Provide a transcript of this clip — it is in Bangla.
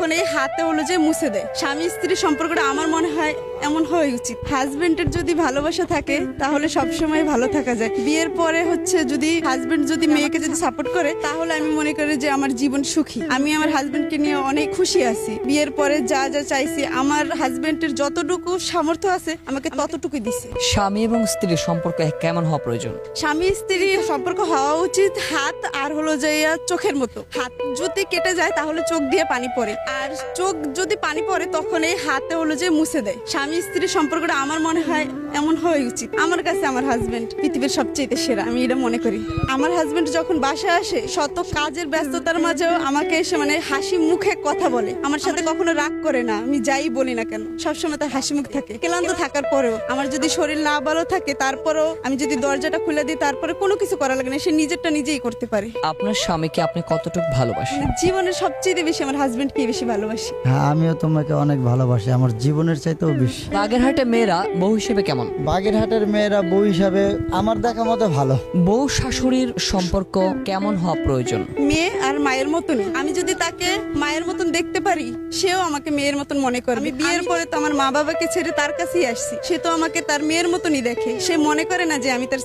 তখন এই হাতে হলো যে মুছে দেয়। স্বামী স্ত্রী সম্পর্কটা আমার মনে হয় এমন হওয়া উচিত। হাজবেন্ডের যদি ভালোবাসা থাকে তাহলে সবসময় ভালো থাকা যায়। বিয়ের পরে হচ্ছে যদি হাজবেন্ড যদি মেয়েকে যদি সাপোর্ট করে তাহলে আমি মনে করি যে আমার জীবন সুখী। আমি আমার হাজবেন্ডকে নিয়ে অনেক খুশি আছি। বিয়ের পরে যা যা চাইছি আমার হাজবেন্ডের যতটুকু সামর্থ্য আছে আমাকে ততটুকুই দিছে। স্বামী এবং স্ত্রীর সম্পর্ক কেমন হওয়া প্রয়োজন? স্বামী স্ত্রী সম্পর্ক হওয়া উচিত হাত আর হলো যে চোখের মতো। হাত যদি কেটে যায় তাহলে চোখ দিয়ে পানি পড়ে, আর চোখ যদি পানি পড়ে তখন এই হাতে হলো যে মুছে দেয়। স্বামী স্ত্রীর সম্পর্কটা আমার মনে হয় এমন হওয়া উচিত। আমার কাছে আমার হাজবেন্ড পৃথিবীর সবচেয়ে সেরা, আমি এটা মনে করি। আমার হাজবেন্ড যখন বাসায় আসে শত কাজের ব্যস্ততার মাঝেও আমাকে এসে মানে হাসি মুখে কথা বলে, আমার সাথে কখনো রাগ করে না। আমি যাই বলি না কেন সবসময় তার হাসি মুখ থাকে। ক্লান্ত থাকার পরেও আমার যদি শরীর না ভালো থাকে তারপরেও আমি যদি দরজাটা খুলে দিই তারপরে কোনো কিছু করা লাগে না, সে নিজেরটা নিজেই করতে পারে। আপনার স্বামীকে আপনি কতটুকু ভালোবাসেন? জীবনের সবচেয়ে বেশি আমার হাজবেন্ডকে বেশি ভালোবাসি। হ্যাঁ, আমিও তোমাকে অনেক ভালোবাসি, আমার জীবনের চাইতেও বেশি। বাগেরহাটে মেয়েরা বউ হিসেবে কেমন? বাগেরহাটের মেয়েরা বউ হিসাবে আমার দেখা মতো ভালো। বউ শাশুড়ির সম্পর্ক কেমন হওয়া প্রয়োজন? মেয়ে আর মায়ের মতনই। আমি যদি তাকে মায়ের মতন দেখতে পারি সেও আমাকে মেয়ের মতন মনে করে। আমি বিয়ের পরে তো আমার মা বাবাকে ছেড়ে তার কাছেই আসছি, সে তো আমাকে তার মেয়ের মতনই দেখে। সে মনে করে না যে আমি তার